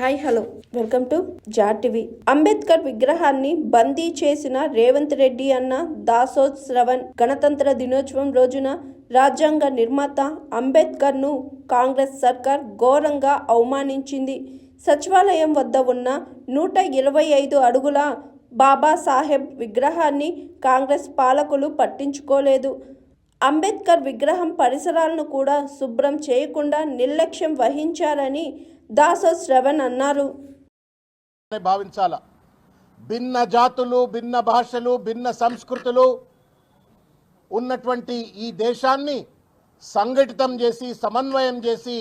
Hi hello welcome to జార్ TV. Ambedkar విగ్రహాన్ని బందీ చేసిన రేవంత్ రెడ్డి అన్న దాసోజు శ్రవణ్ గణతంత్ర దినోత్సవం రోజున రాజ్యాంగ నిర్మాత అంబేద్కర్ను కాంగ్రెస్ సర్కార్ ఘోరంగా అవమానించింది. సచివాలయం వద్ద ఉన్న 125 అడుగుల బాబాసాహెబ్ విగ్రహాన్ని కాంగ్రెస్ పాలకులు పట్టించుకోలేదు. అంబేద్కర్ విగ్రహం పరిసరాలను కూడా శుభ్రం చేయకుండా నిర్లక్ష్యం వహించారని దాసోజు శ్రవణ్ అన్నారు. భావించాల భిన్న జాతులు, భిన్న భాషలు, భిన్న సంస్కృతులు ఉన్నటువంటి ఈ దేశాన్ని సంఘటితం చేసి సమన్వయం చేసి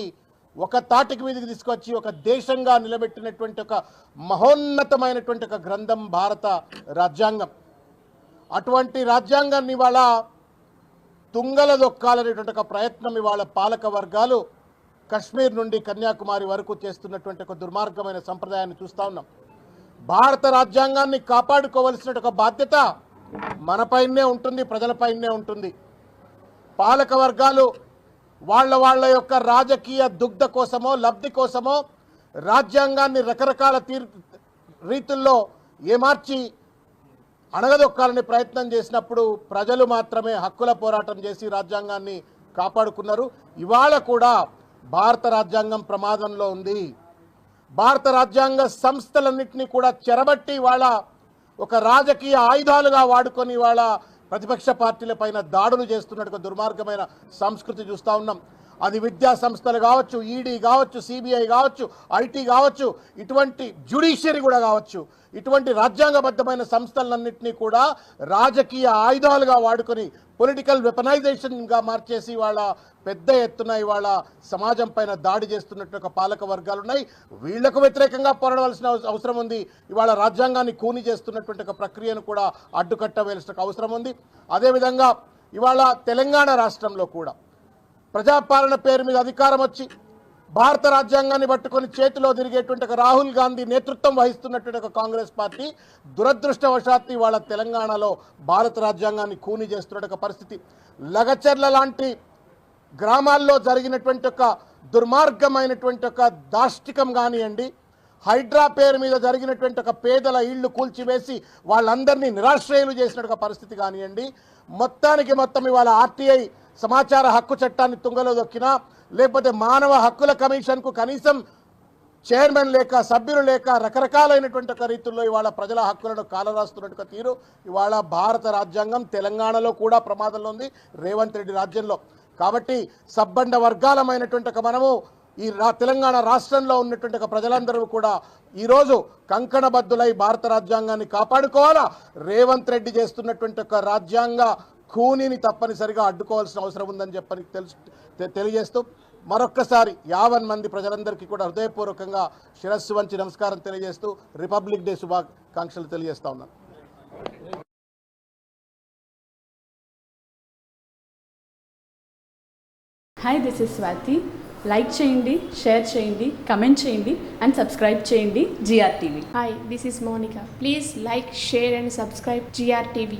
ఒక తాటికి మీదకి తీసుకొచ్చి ఒక దేశంగా నిలబెట్టినటువంటి ఒక మహోన్నతమైనటువంటి ఒక గ్రంథం భారత రాజ్యాంగం. అటువంటి రాజ్యాంగాన్ని ఇవాళ తుంగల దొక్కాలనేటువంటి ఒక ప్రయత్నం ఇవాళ పాలక వర్గాలు కశ్మీర్ నుండి కన్యాకుమారి వరకు చేస్తున్నటువంటి ఒక దుర్మార్గమైన సంప్రదాయాన్ని చూస్తూ ఉన్నాం. భారత రాజ్యాంగాన్ని కాపాడుకోవలసిన ఒక బాధ్యత మనపైనే ఉంటుంది, ప్రజలపైనే ఉంటుంది. పాలక వర్గాలు వాళ్ళ యొక్క రాజకీయ దుగ్ధ కోసమో లబ్ధి కోసమో రాజ్యాంగాన్ని రకరకాల రీతుల్లో ఏమార్చి అణగదొక్కాలని ప్రయత్నం చేసినప్పుడు ప్రజలు మాత్రమే హక్కుల పోరాటం చేసి రాజ్యాంగాన్ని కాపాడుకున్నారు. ఇవాళ కూడా భారత రాజ్యాంగం ప్రమాదంలో ఉంది. భారత రాజ్యాంగ సంస్థలన్నింటినీ కూడా చెరబట్టి వాళ్ళ ఒక రాజకీయ ఆయుధాలుగా వాడుకొని వాళ్ళ ప్రతిపక్ష పార్టీల పైన దాడులు చేస్తున్నట్టు దుర్మార్గమైన సంస్కృతి చూస్తూ ఉన్నాం. అది విద్యా సంస్థలు కావచ్చు, ఈడీ కావచ్చు, సిబిఐ కావచ్చు, ఐటీ కావచ్చు, ఇటువంటి జ్యుడిషియరీ కూడా కావచ్చు, ఇటువంటి రాజ్యాంగబద్ధమైన సంస్థలన్నింటినీ కూడా రాజకీయ ఆయుధాలుగా వాడుకొని పొలిటికల్ వెపనైజేషన్గా మార్చేసి వాళ్ళ పెద్ద ఎత్తున ఇవాళ సమాజం పైన దాడి చేస్తున్నట్టు ఒక పాలక వర్గాలు ఉన్నాయి. వీళ్లకు వ్యతిరేకంగా పోరాడవలసిన అవసరం ఉంది. ఇవాళ రాజ్యాంగాన్ని కూని చేస్తున్నటువంటి ఒక ప్రక్రియను కూడా అడ్డుకట్టవలసిన అవసరం ఉంది. అదేవిధంగా ఇవాళ తెలంగాణ రాష్ట్రంలో కూడా ప్రజాపాలన పేరు మీద అధికారం వచ్చి భారత రాజ్యాంగాన్ని పట్టుకొని చేతిలో తిరిగేటువంటి ఒక రాహుల్ గాంధీ నేతృత్వం వహిస్తున్నటువంటి ఒక కాంగ్రెస్ పార్టీ దురదృష్టవశాత్తు ఇవాళ తెలంగాణలో భారత రాజ్యాంగాన్ని కూని చేస్తున్న ఒక పరిస్థితి. లగచర్ల లాంటి గ్రామాల్లో జరిగినటువంటి ఒక దుర్మార్గమైనటువంటి ఒక దాష్టికం కానివ్వండి, హైడ్రా పేరు మీద జరిగినటువంటి ఒక పేదల ఇళ్లు కూల్చివేసి వాళ్ళందరినీ నిరాశ్రయులు చేసినట్టు ఒక పరిస్థితి కానివ్వండి, మొత్తం ఇవాళ ఆర్టీఐ సమాచార హక్కు చట్టాన్ని తుంగలో దొక్కినా, లేకపోతే మానవ హక్కుల కమిషన్కు కనీసం చైర్మన్ లేక సభ్యులు లేక రకరకాలైనటువంటి ఒక రీతుల్లో ఇవాళ ప్రజల హక్కులను కాలరాస్తున్నట్టు తీరు ఇవాళ భారత రాజ్యాంగం తెలంగాణలో కూడా ప్రమాదంలో ఉంది, రేవంత్ రెడ్డి రాజ్యంలో. కాబట్టి సబ్బండ వర్గాలమైనటువంటి ఒక మనము ఈ తెలంగాణ రాష్ట్రంలో ఉన్నటువంటి ఒక ప్రజలందరూ కూడా ఈరోజు కంకణబద్దులై భారత రాజ్యాంగాన్ని కాపాడుకోవాలా. రేవంత్ రెడ్డి చేస్తున్నటువంటి ఒక రాజ్యాంగ కూనీని తప్పనిసరిగా అడ్డుకోవాల్సిన అవసరం ఉందని చెప్పని తెలియజేస్తూ మరొక్కసారి 50 మంది ప్రజలందరికీ కూడా హృదయపూర్వకంగా శిరస్సు వంచి నమస్కారం తెలియజేస్తూ రిపబ్లిక్ డే శుభాకాంక్షలు తెలియజేస్తా ఉన్నాను. Hi, this is Swathi. Like చేయండి, షేర్ చేయండి, కమెంట్ చేయండి అండ్ సబ్స్క్రైబ్ చేయండి GR TV. Hi, this is Monica. Please like, share and subscribe GR TV.